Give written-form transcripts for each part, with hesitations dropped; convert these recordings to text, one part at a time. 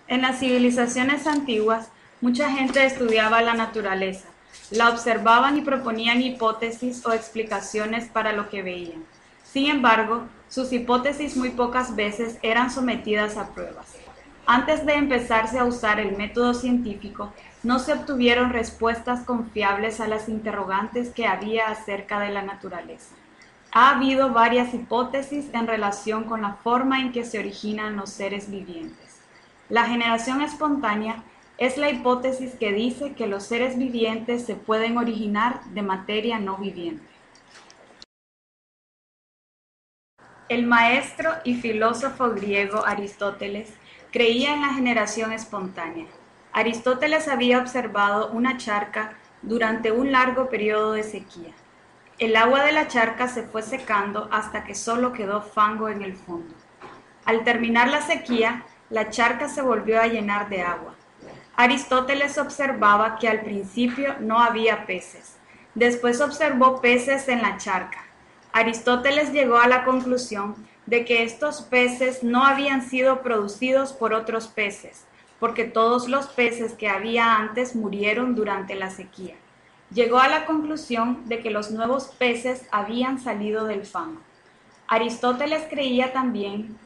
En las civilizaciones antiguas, mucha gente estudiaba la naturaleza, la observaban y proponían hipótesis o explicaciones para lo que veían. Sin embargo, sus hipótesis muy pocas veces eran sometidas a pruebas. Antes de empezarse a usar el método científico, no se obtuvieron respuestas confiables a las interrogantes que había acerca de la naturaleza. Ha habido varias hipótesis en relación con la forma en que se originan los seres vivientes. La generación espontánea es la hipótesis que dice que los seres vivientes se pueden originar de materia no viviente. El maestro y filósofo griego Aristóteles creía en la generación espontánea. Aristóteles había observado una charca durante un largo periodo de sequía. El agua de la charca se fue secando hasta que solo quedó fango en el fondo. Al terminar la sequía, la charca se volvió a llenar de agua. Aristóteles observaba que al principio no había peces. Después observó peces en la charca. Aristóteles llegó a la conclusión de que estos peces no habían sido producidos por otros peces, porque todos los peces que había antes murieron durante la sequía. Llegó a la conclusión de que los nuevos peces habían salido del fango. Aristóteles creía también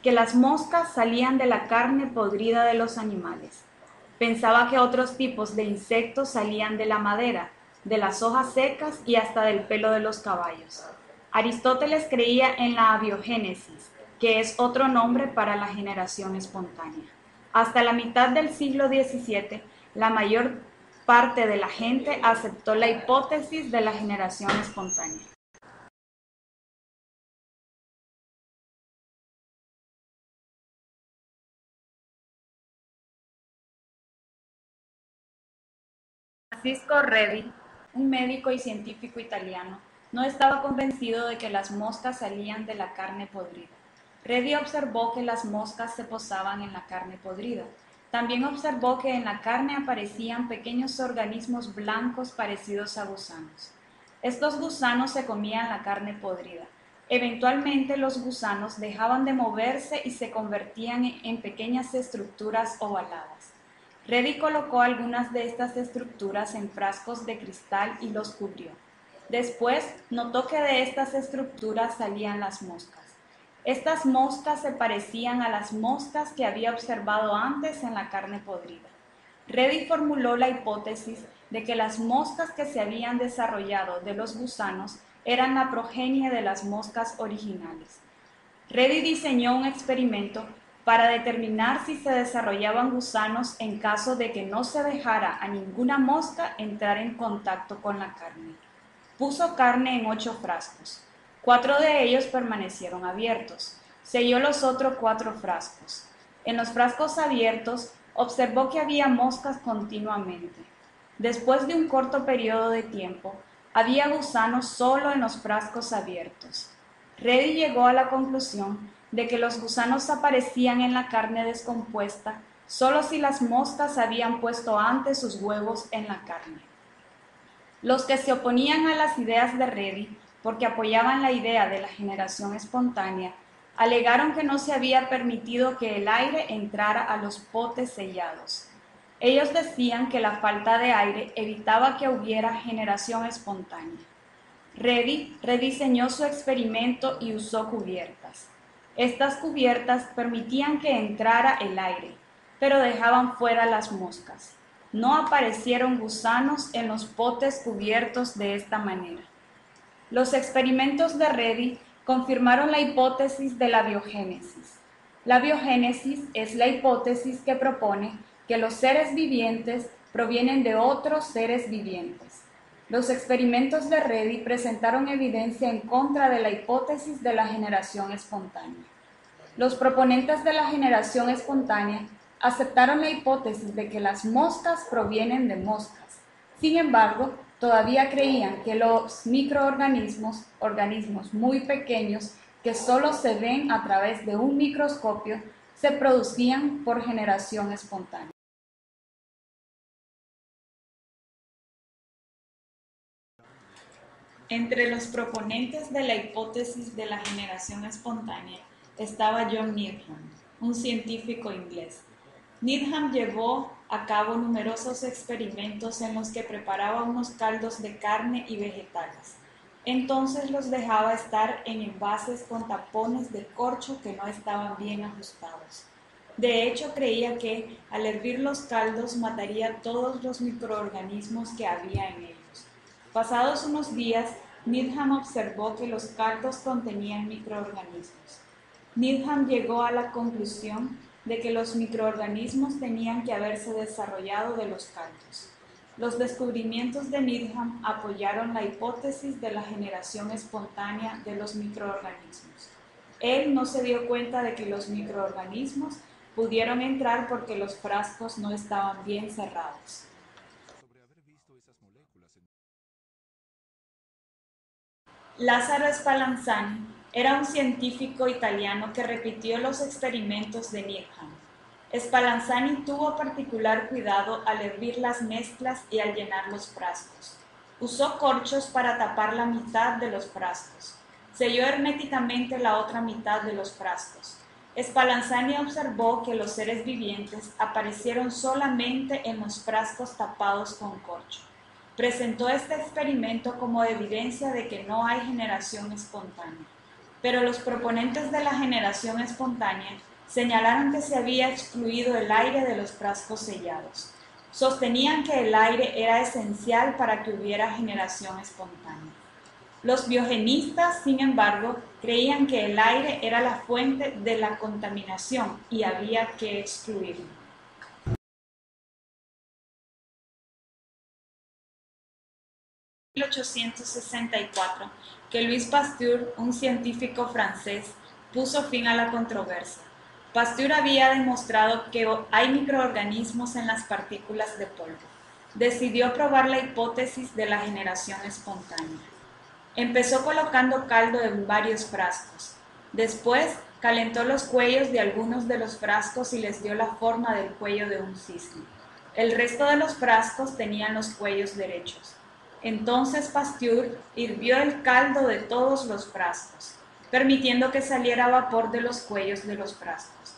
que las moscas salían de la carne podrida de los animales. Pensaba que otros tipos de insectos salían de la madera, de las hojas secas y hasta del pelo de los caballos. Aristóteles creía en la abiogénesis, que es otro nombre para la generación espontánea. Hasta la mitad del siglo XVII, la mayor parte de la gente aceptó la hipótesis de la generación espontánea. Francisco Redi, un médico y científico italiano, no estaba convencido de que las moscas salían de la carne podrida. Redi observó que las moscas se posaban en la carne podrida. También observó que en la carne aparecían pequeños organismos blancos parecidos a gusanos. Estos gusanos se comían la carne podrida. Eventualmente los gusanos dejaban de moverse y se convertían en pequeñas estructuras ovaladas. Redi colocó algunas de estas estructuras en frascos de cristal y los cubrió. Después notó que de estas estructuras salían las moscas. Estas moscas se parecían a las moscas que había observado antes en la carne podrida. Redi formuló la hipótesis de que las moscas que se habían desarrollado de los gusanos eran la progenie de las moscas originales. Redi diseñó un experimento para determinar si se desarrollaban gusanos en caso de que no se dejara a ninguna mosca entrar en contacto con la carne. Puso carne en 8 frascos. 4 de ellos permanecieron abiertos. Selló los otros 4 frascos. En los frascos abiertos observó que había moscas continuamente. Después de un corto periodo de tiempo, había gusanos solo en los frascos abiertos. Redi llegó a la conclusión de que los gusanos aparecían en la carne descompuesta solo si las moscas habían puesto antes sus huevos en la carne. Los que se oponían a las ideas de Redi, porque apoyaban la idea de la generación espontánea, alegaron que no se había permitido que el aire entrara a los potes sellados. Ellos decían que la falta de aire evitaba que hubiera generación espontánea. Redi rediseñó su experimento y usó cubiertas. Estas cubiertas permitían que entrara el aire, pero dejaban fuera las moscas. No aparecieron gusanos en los potes cubiertos de esta manera. Los experimentos de Redi confirmaron la hipótesis de la biogénesis. La biogénesis es la hipótesis que propone que los seres vivientes provienen de otros seres vivientes. Los experimentos de Redi presentaron evidencia en contra de la hipótesis de la generación espontánea. Los proponentes de la generación espontánea aceptaron la hipótesis de que las moscas provienen de moscas. Sin embargo, todavía creían que los microorganismos, organismos muy pequeños que solo se ven a través de un microscopio, se producían por generación espontánea. Entre los proponentes de la hipótesis de la generación espontánea estaba John Newton, un científico inglés. Needham llevó a cabo numerosos experimentos en los que preparaba unos caldos de carne y vegetales. Entonces los dejaba estar en envases con tapones de corcho que no estaban bien ajustados. De hecho, creía que al hervir los caldos mataría todos los microorganismos que había en ellos. Pasados unos días, Needham observó que los caldos contenían microorganismos. Needham llegó a la conclusión de que los microorganismos tenían que haberse desarrollado de los caldos. Los descubrimientos de Needham apoyaron la hipótesis de la generación espontánea de los microorganismos. Él no se dio cuenta de que los microorganismos pudieron entrar porque los frascos no estaban bien cerrados. Lázaro Spallanzani era un científico italiano que repitió los experimentos de Needham. Spallanzani tuvo particular cuidado al hervir las mezclas y al llenar los frascos. Usó corchos para tapar la mitad de los frascos. Selló herméticamente la otra mitad de los frascos. Spallanzani observó que los seres vivientes aparecieron solamente en los frascos tapados con corcho. Presentó este experimento como evidencia de que no hay generación espontánea. Pero los proponentes de la generación espontánea señalaron que se había excluido el aire de los frascos sellados. Sostenían que el aire era esencial para que hubiera generación espontánea. Los biogenistas, sin embargo, creían que el aire era la fuente de la contaminación y había que excluirlo. En 1864, que Louis Pasteur, un científico francés, puso fin a la controversia. Pasteur había demostrado que hay microorganismos en las partículas de polvo. Decidió probar la hipótesis de la generación espontánea. Empezó colocando caldo en varios frascos. Después, calentó los cuellos de algunos de los frascos y les dio la forma del cuello de un cisne. El resto de los frascos tenían los cuellos derechos. Entonces Pasteur hirvió el caldo de todos los frascos, permitiendo que saliera vapor de los cuellos de los frascos.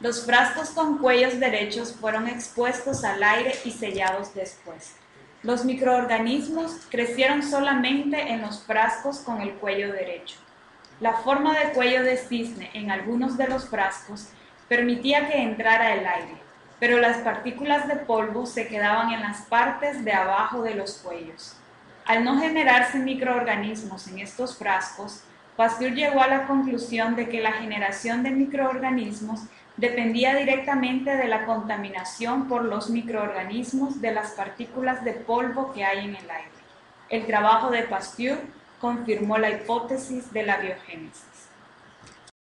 Los frascos con cuellos derechos fueron expuestos al aire y sellados después. Los microorganismos crecieron solamente en los frascos con el cuello derecho. La forma de cuello de cisne en algunos de los frascos permitía que entrara el aire, pero las partículas de polvo se quedaban en las partes de abajo de los cuellos. Al no generarse microorganismos en estos frascos, Pasteur llegó a la conclusión de que la generación de microorganismos dependía directamente de la contaminación por los microorganismos de las partículas de polvo que hay en el aire. El trabajo de Pasteur confirmó la hipótesis de la biogénesis.